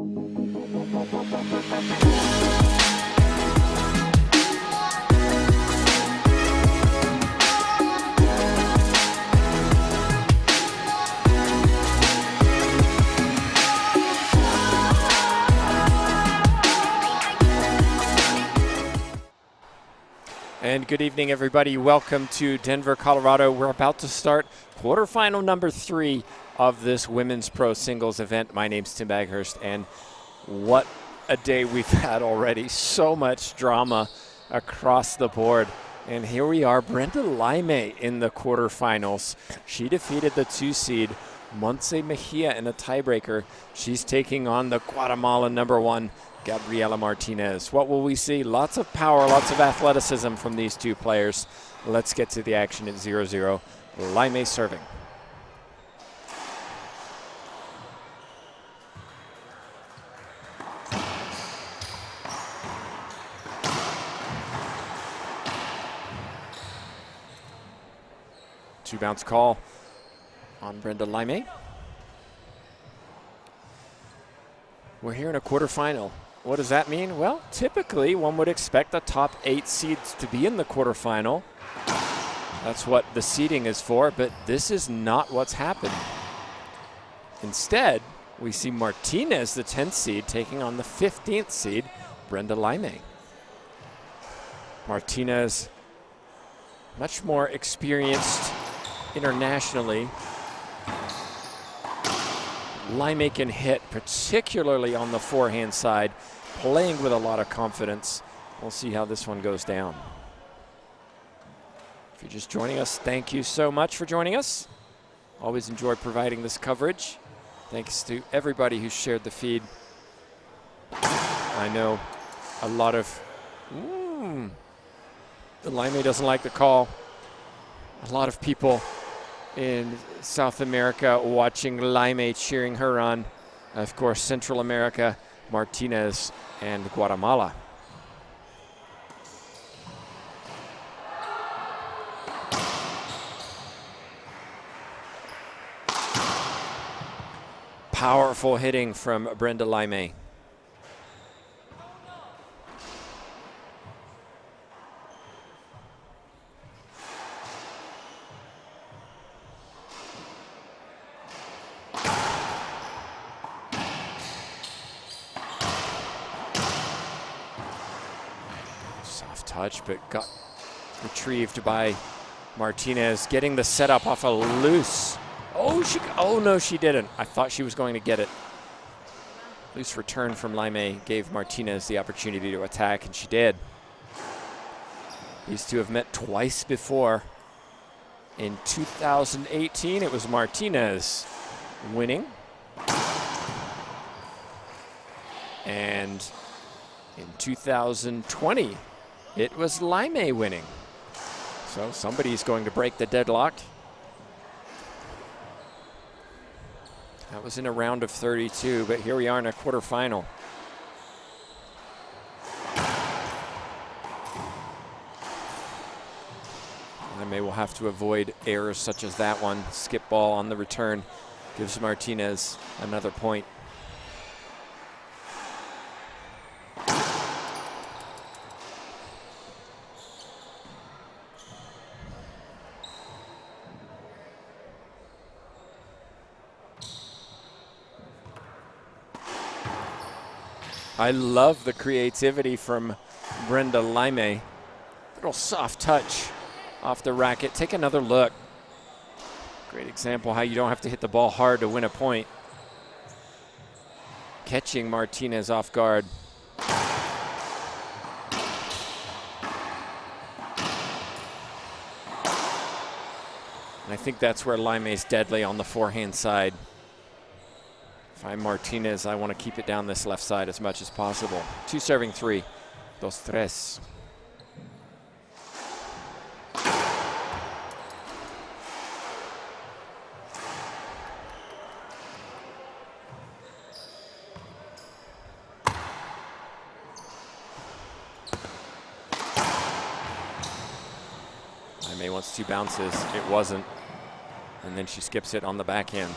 And good evening, everybody. Welcome to Denver, Colorado. We're about to start quarterfinal number 3 of this women's pro singles event. My name's Tim Baghurst, and what a day we've had already. So much drama across the board. And here we are, Brenda Laime in the quarterfinals. She defeated the 2 seed, Montse Mejia, in a tiebreaker. She's taking on the Guatemala number 1, Gabriela Martinez. What will we see? Lots of power, lots of athleticism from these 2 players. Let's get to the action at 0-0. Laime serving. Two bounce call on Brenda Laime. We're here in a quarterfinal. What does that mean? Well, typically one would expect the top 8 seeds to be in the quarterfinal. That's what the seeding is for, but this is not what's happened. Instead, we see Martinez, the 10th seed, taking on the 15th seed, Brenda Laime. Martinez, much more experienced internationally. Laime can hit, particularly on the forehand side, playing with a lot of confidence. We'll see how this one goes down. If you're just joining us, thank you so much for joining us. Always enjoy providing this coverage. Thanks to everybody who shared the feed. I know a lot of, the Laime doesn't like the call. A lot of people in South America watching Laime, cheering her on. Of course, Central America, Martinez and Guatemala. Powerful hitting from Brenda Laime. Touch, but got retrieved by Martinez, getting the setup off a loose. Oh no, she didn't. I thought she was going to get it. Loose return from Laime gave Martinez the opportunity to attack, and she did. These 2 have met twice before. In 2018, it was Martinez winning. And in 2020, it was Laime winning. So somebody's going to break the deadlock. That was in a round of 32, but here we are in a quarterfinal. Laime will have to avoid errors such as that one. Skip ball on the return gives Martinez another point. I love the creativity from Brenda Laime. Little soft touch off the racket. Take another look. Great example how you don't have to hit the ball hard to win a point. Catching Martinez off guard. And I think that's where Laime's deadly, on the forehand side. If I'm Martinez, I want to keep it down this left side as much as possible. 2 serving 3. 2-3. Laime wants 2 bounces. It wasn't. And then she skips it on the backhand.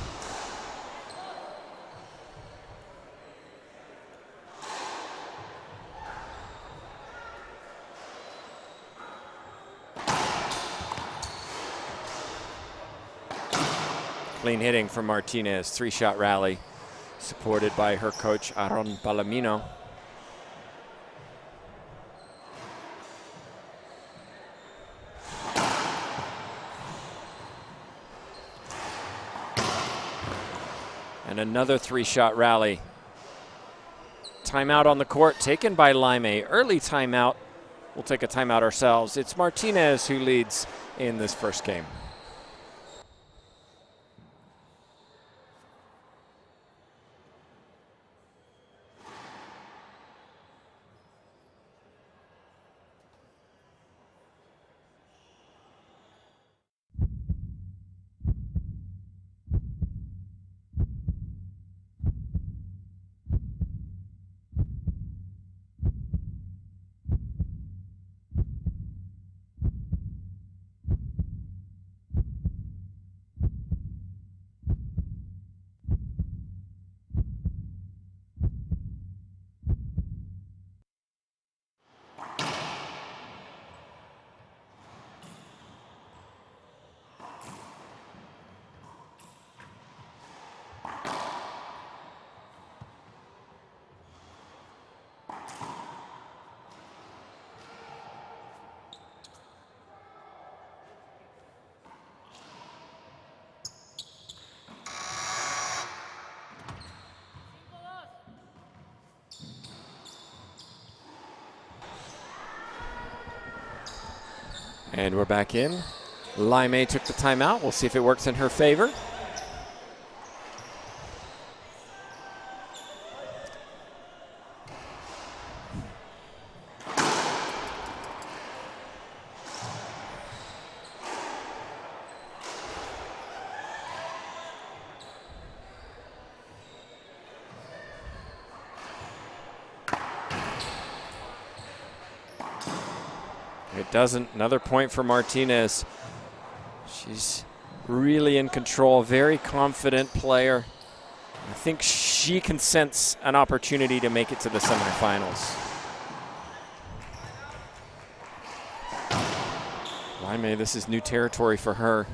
clean hitting from Martinez. 3-shot rally supported by her coach, Aaron Palomino. And another 3-shot rally. Timeout on the court taken by Laime. Early timeout. We'll take a timeout ourselves. It's Martinez who leads in this first game. And we're back in. Laime took the timeout. We'll see if it works in her favor. It doesn't. Another point for Martinez. She's really in control, very confident player. I think she can sense an opportunity to make it to the semifinals. Laime, this is new territory for her.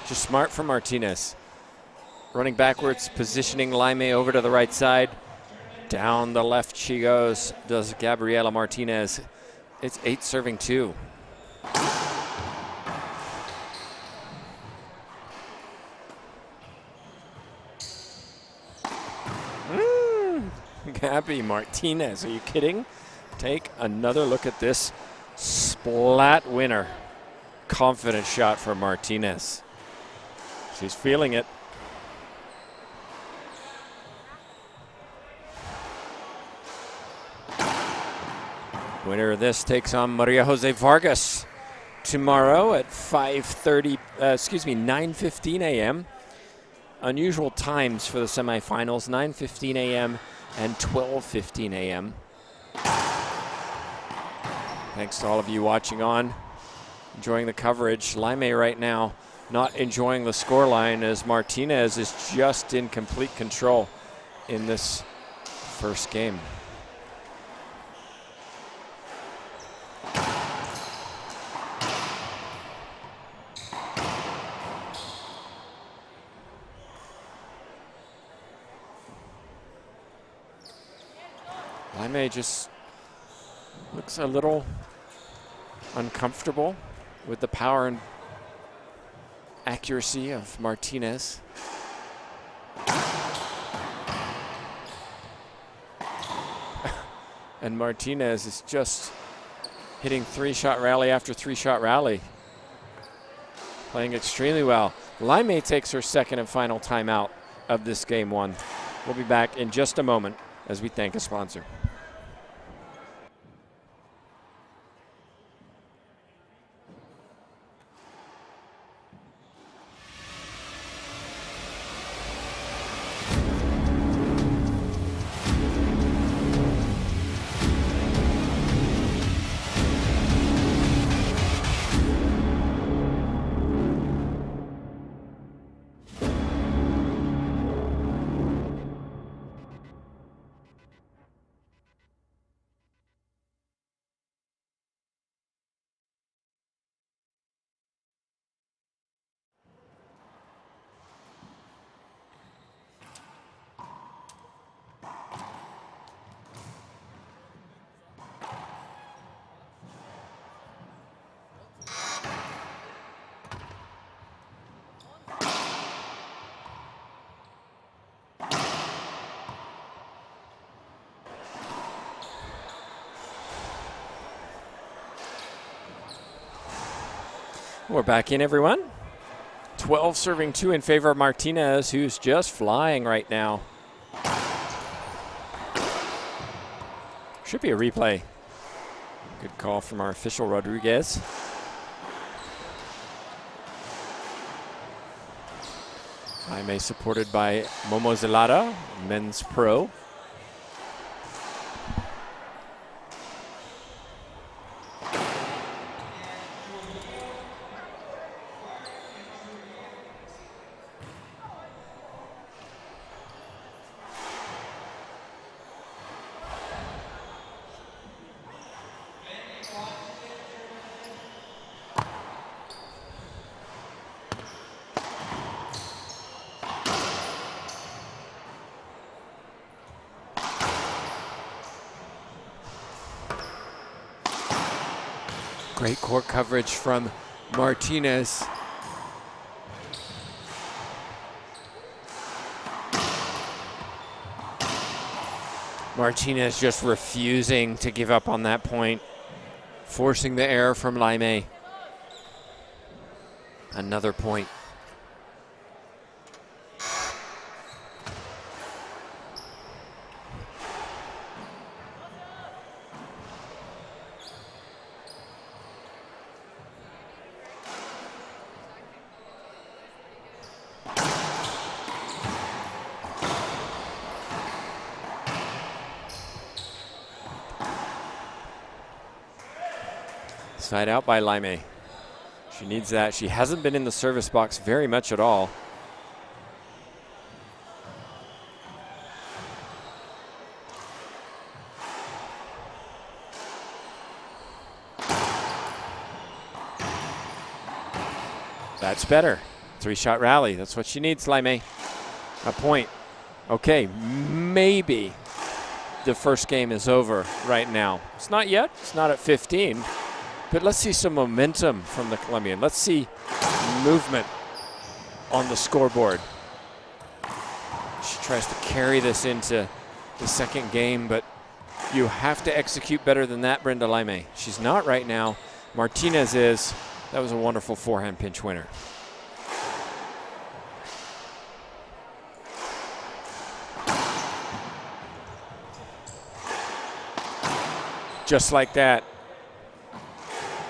Just smart from Martinez. Running backwards, positioning Laime over to the right side. Down the left she goes, does Gabriela Martinez. It's 8 serving 2. Gabby Martinez, are you kidding? Take another look at this splat winner. Confident shot from Martinez. She's feeling it. Winner of this takes on Maria Jose Vargas tomorrow at 9:15 a.m. Unusual times for the semifinals, 9:15 a.m. and 12:15 a.m. Thanks to all of you watching on, enjoying the coverage. Laime right now not enjoying the scoreline as Martinez is just in complete control in this first game. Laime just looks a little uncomfortable with the power and accuracy of Martinez. And Martinez is just hitting 3-shot rally after 3-shot rally. Playing extremely well. Laime takes her second and final timeout of this game 1. We'll be back in just a moment as we thank a sponsor. We're back in, everyone. 12 serving 2 in favor of Martinez, who's just flying right now. Should be a replay. Good call from our official, Rodriguez. Laime supported by Momo Zelada, men's pro. Great court coverage from Martinez. Martinez just refusing to give up on that point, forcing the error from Laime. Another point. Side out by Laime. She needs that. She hasn't been in the service box very much at all. That's better. 3-shot rally. That's what she needs, Laime. A point. Okay, maybe the first game is over right now. It's not yet. It's not at 15. But let's see some momentum from the Colombian. Let's see movement on the scoreboard. She tries to carry this into the second game, but you have to execute better than that, Brenda Laime. She's not right now. Martinez is. That was a wonderful forehand pinch winner. Just like that.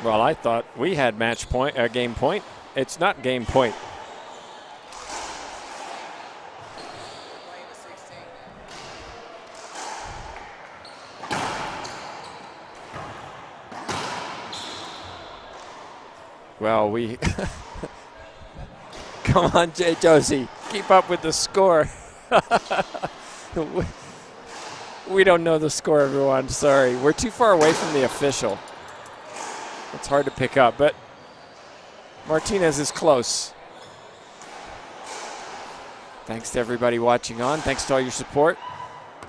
Well, I thought we had match point, game point. It's not game point. Well, we come on, Josie, keep up with the score. We don't know the score, everyone. Sorry, we're too far away from the official. It's hard to pick up, but Martinez is close. Thanks to everybody watching on. Thanks to all your support.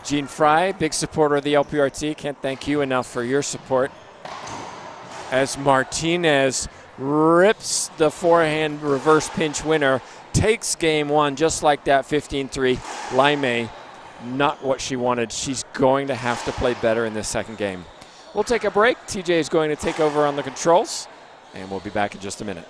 Gene Fry, big supporter of the LPRT. Can't thank you enough for your support. As Martinez rips the forehand reverse pinch winner, takes game one just like that, 15-3. Laime, not what she wanted. She's going to have to play better in this second game. We'll take a break. TJ is going to take over on the controls, and we'll be back in just a minute.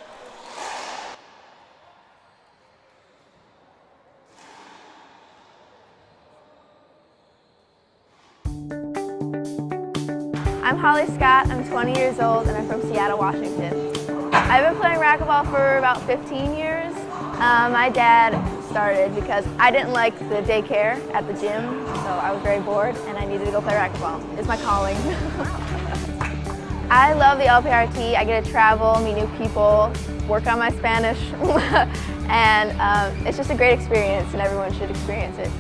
I'm Holly Scott, I'm 20 years old, and I'm from Seattle, Washington. I've been playing racquetball for about 15 years. My dad started because I didn't like the daycare at the gym, so I was very bored and I needed to go play racquetball. It's my calling. I love the LPRT. I get to travel, meet new people, work on my Spanish, and it's just a great experience and everyone should experience it.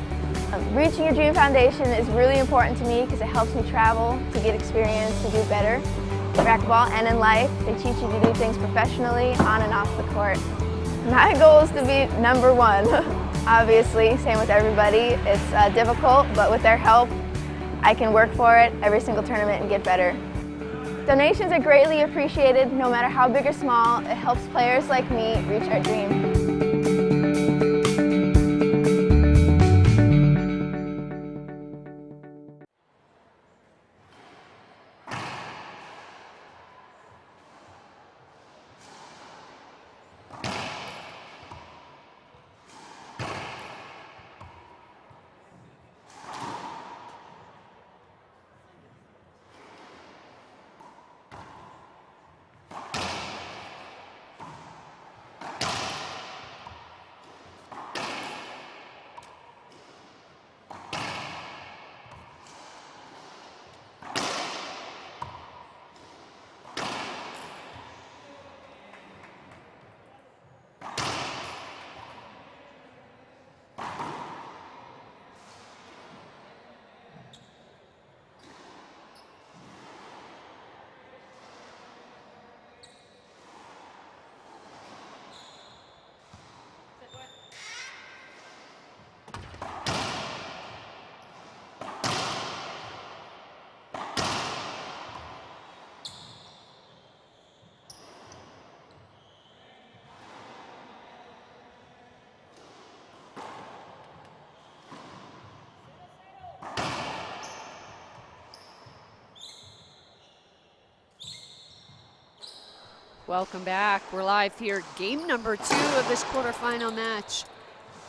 Reaching your dream foundation is really important to me because it helps me travel, to get experience, to do better in racquetball and in life. They teach you to do things professionally, on and off the court. My goal is to be number one. Obviously, same with everybody. It's difficult, but with their help, I can work for it every single tournament and get better. Donations are greatly appreciated, no matter how big or small. It helps players like me reach our dream. Welcome back. We're live here. Game number 2 of this quarterfinal match.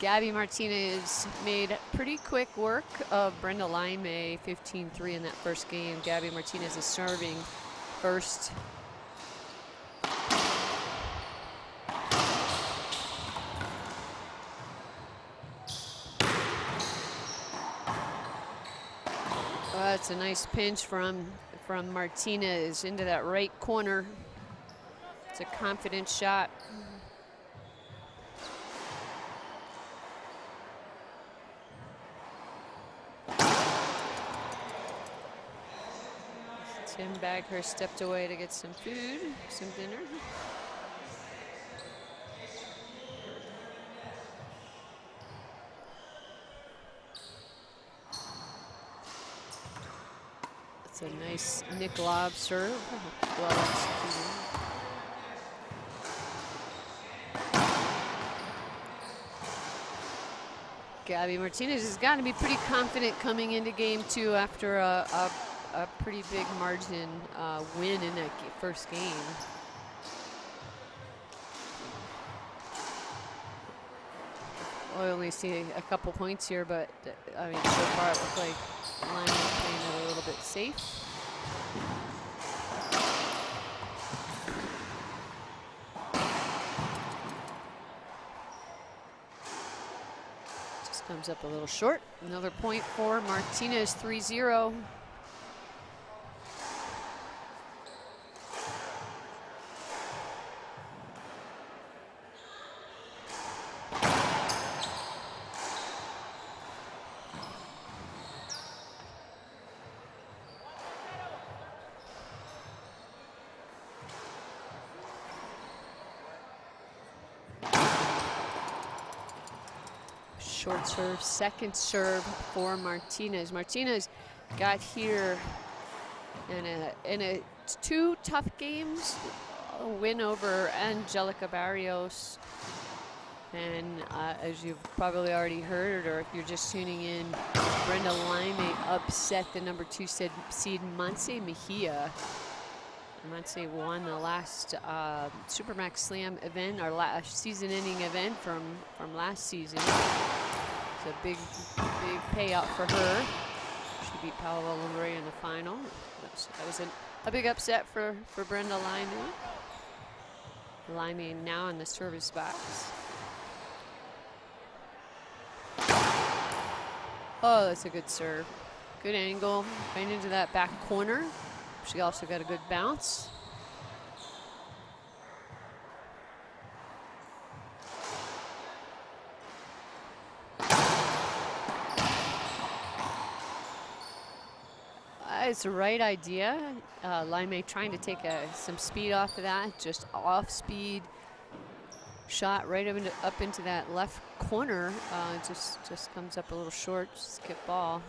Gabby Martinez made pretty quick work of Brenda Laime, 15-3 in that first game. Gabby Martinez is serving first. That's a nice pinch from Martinez into that right corner. It's a confident shot. Tim Baghurst stepped away to get some food, some dinner. It's a nice Nick Lobb serve. Well executed. Gabby Martinez has got to be pretty confident coming into game 2 after a pretty big margin win in that first game. I only see a couple points here, but I mean, so far it looked like Laime playing it a little bit safe. Just comes up a little short. Another point for Martinez, 3-0. Short serve, second serve for Martinez. Martinez got here in 2 tough games, a win over Angelica Barrios. And as you've probably already heard, or if you're just tuning in, Brenda Laime upset the number 2 seed Montse Mejia. Montse won the last Supermax Slam event, our last season-ending event from last season. It's a big payout for her. She beat Paola Lumbre in the final. That was a big upset for Brenda Laime. Laime now in the service box. Oh, that's a good serve. Good angle, right into that back corner. She also got a good bounce. It's the right idea. Laime trying to take some speed off of that, just off speed shot right up into that left corner. Just comes up a little short, skip ball.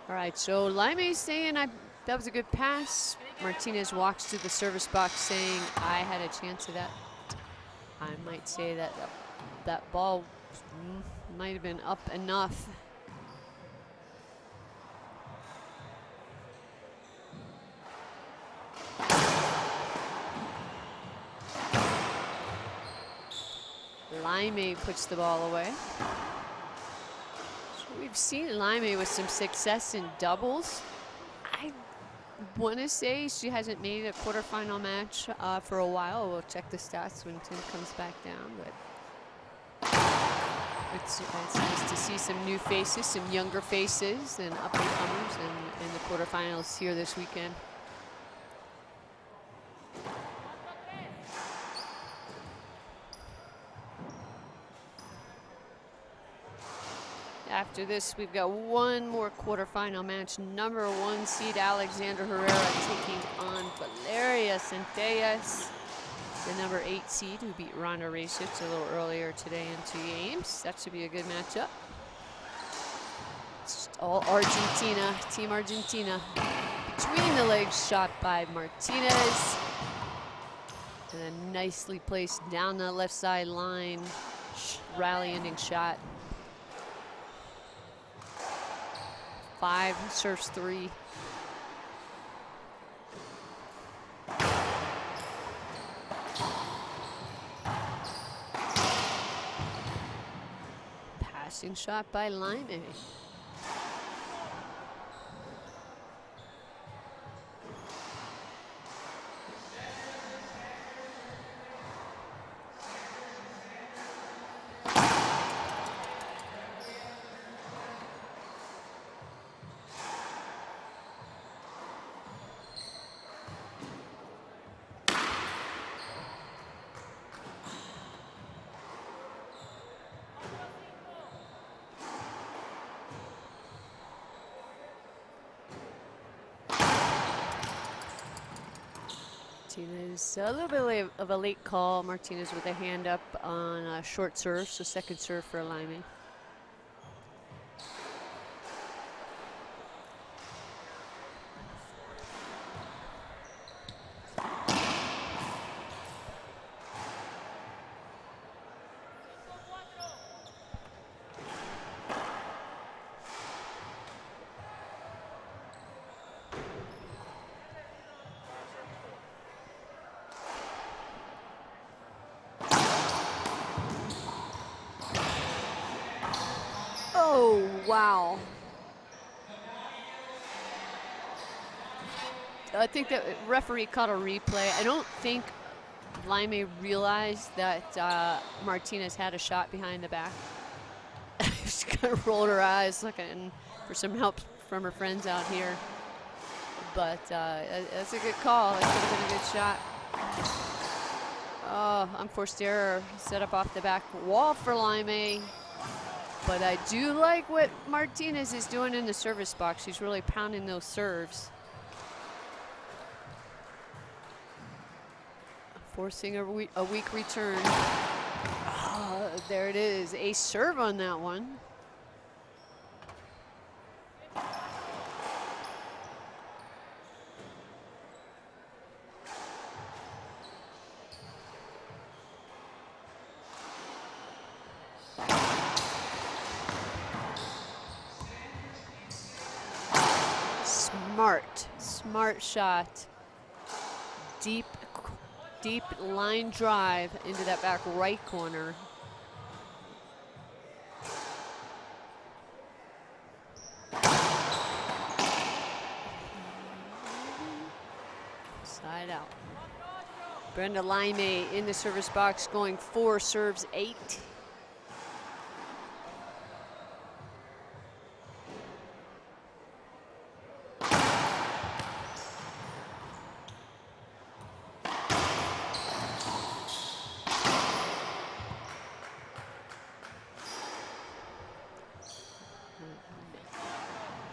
All right, so Laime saying that was a good pass. Martinez walks to the service box saying, I had a chance of that. I might say that ball might have been up enough. Laime puts the ball away. So we've seen Laime with some success in doubles. I want to say she hasn't made a quarterfinal match for a while. We'll check the stats when Tim comes back down, but it's nice to see some new faces, some younger faces, and up-and-comers in the quarterfinals here this weekend. After this, we've got one more quarterfinal match. Number 1 seed Alexandra Herrera taking on Valeria Centellas, the number 8 seed who beat Ronda Rasic a little earlier today in 2 games. That should be a good matchup. It's all Argentina, Team Argentina. Between the legs shot by Martinez. And a nicely placed down the left side line, rally ending shot. 5, serves 3. Passing shot by Laime. Martinez, a little bit of a late call. Martinez with a hand up on a short serve, so second serve for Laime. Oh, wow. I think the referee caught a replay. I don't think Laime realized that Martinez had a shot behind the back. She kind of rolled her eyes looking for some help from her friends out here. But that's a good call. That could have been a good shot. Oh, unforced error. Set up off the back wall for Laime. But I do like what Martinez is doing in the service box. She's really pounding those serves. Forcing a weak return. Oh, there it is. Ace serve on that one. Smart shot. Deep line drive into that back right corner. Side out. Brenda Laime in the service box going 4, serves 8.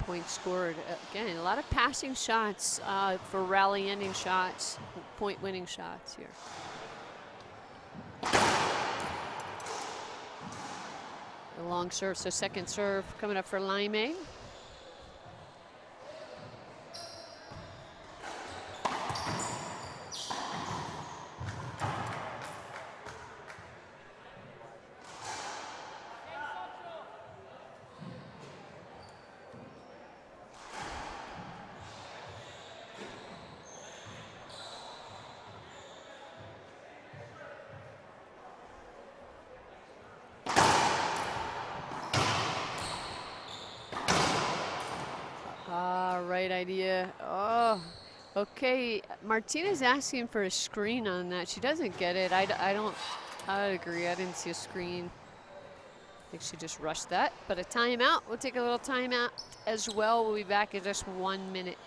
Point scored. Again, a lot of passing shots for rally ending shots, point winning shots here. The long serve, so second serve coming up for Laime. Right idea. Oh, okay. Martinez asking for a screen on that. She doesn't get it. I agree. I didn't see a screen. I think she just rushed that. But a timeout. We'll take a little timeout as well. We'll be back in just 1 minute.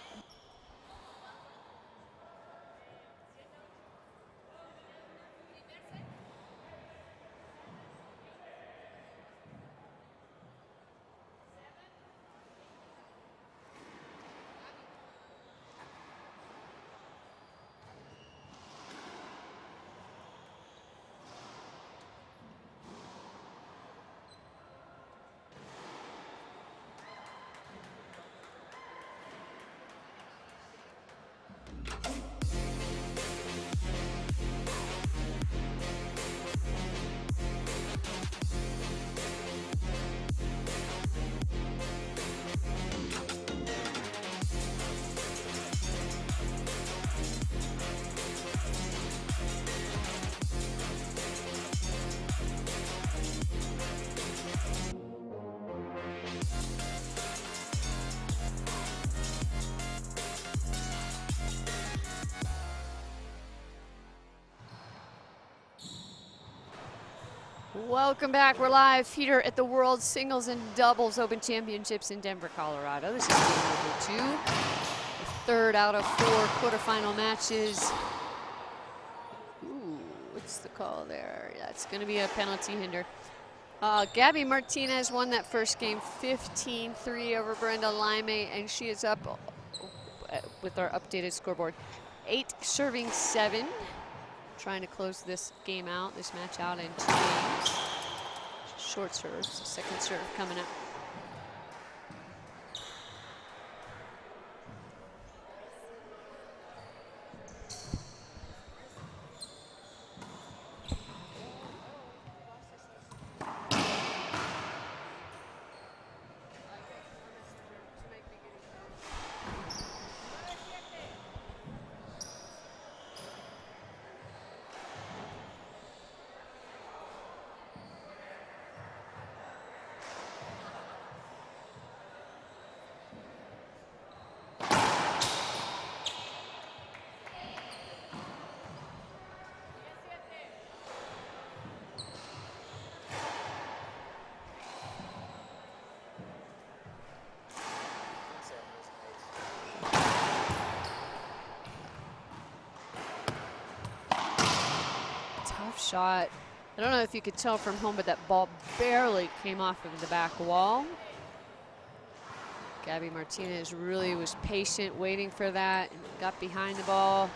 Welcome back. We're live here at the World Singles and Doubles Open Championships in Denver, Colorado. This is game number 2. The third out of 4 quarterfinal matches. Ooh, what's the call there? Yeah, it's going to be a penalty hinder. Gabby Martinez won that first game 15-3 over Brenda Laime, and she is up with our updated scoreboard. 8 serving 7. Trying to close this game out, this match out in 2 games. Short serves, second serve coming up. Shot. I don't know if you could tell from home, but that ball barely came off of the back wall. Gabby Martinez really was patient, waiting for that, and got behind the ball.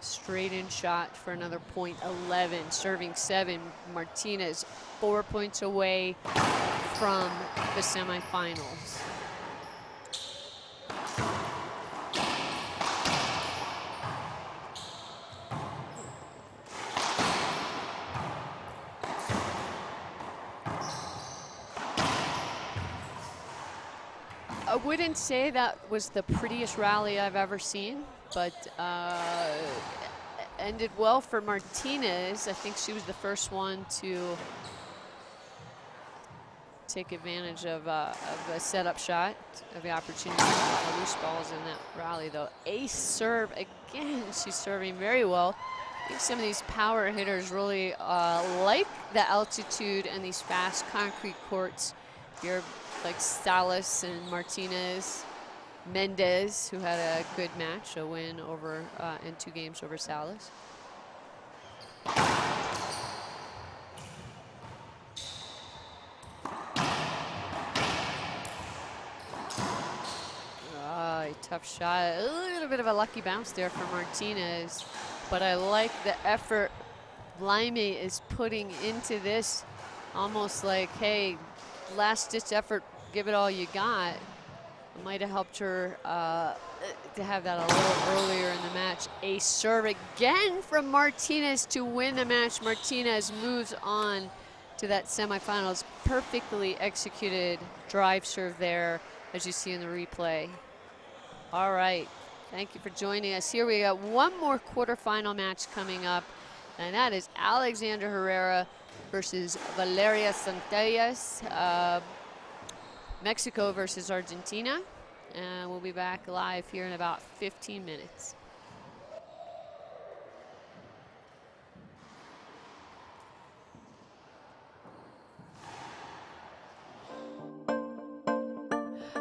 Straight in shot for another point, 11, serving 7. Martinez 4 points away from the semifinals. I wouldn't say that was the prettiest rally I've ever seen, but ended well for Martinez. I think she was the first one to take advantage of a setup shot, of the opportunity. A lot of loose balls in that rally, though. Ace serve again. She's serving very well. I think some of these power hitters really like the altitude and these fast concrete courts. You're like Salas and Martinez, Mendez, who had a good match, a win over in 2 games over Salas. A tough shot. A little bit of a lucky bounce there for Martinez, but I like the effort Laime is putting into this, almost like, hey, last-ditch effort, give it all you got. It might have helped her to have that a little earlier in the match. A serve again from Martinez to win the match. Martinez moves on to that semifinals. Perfectly executed drive serve there, as you see in the replay. All right, thank you for joining us here. We got one more quarterfinal match coming up, and that is Alexandra Herrera versus Valeria Centellas. Mexico versus Argentina. And we'll be back live here in about 15 minutes.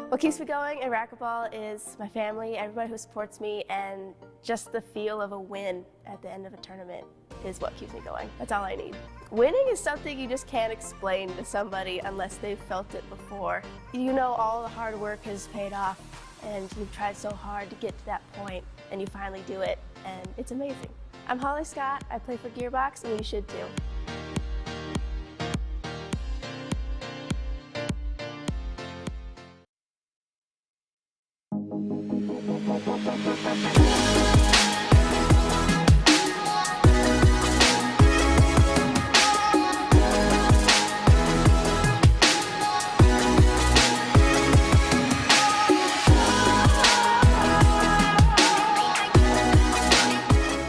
What keeps me going in racquetball is my family, everybody who supports me, and just the feel of a win at the end of a tournament is what keeps me going. That's all I need. Winning is something you just can't explain to somebody unless they've felt it before. You know all the hard work has paid off, and you've tried so hard to get to that point, and you finally do it, and it's amazing. I'm Holly Scott, I play for Gearbox, and you should too.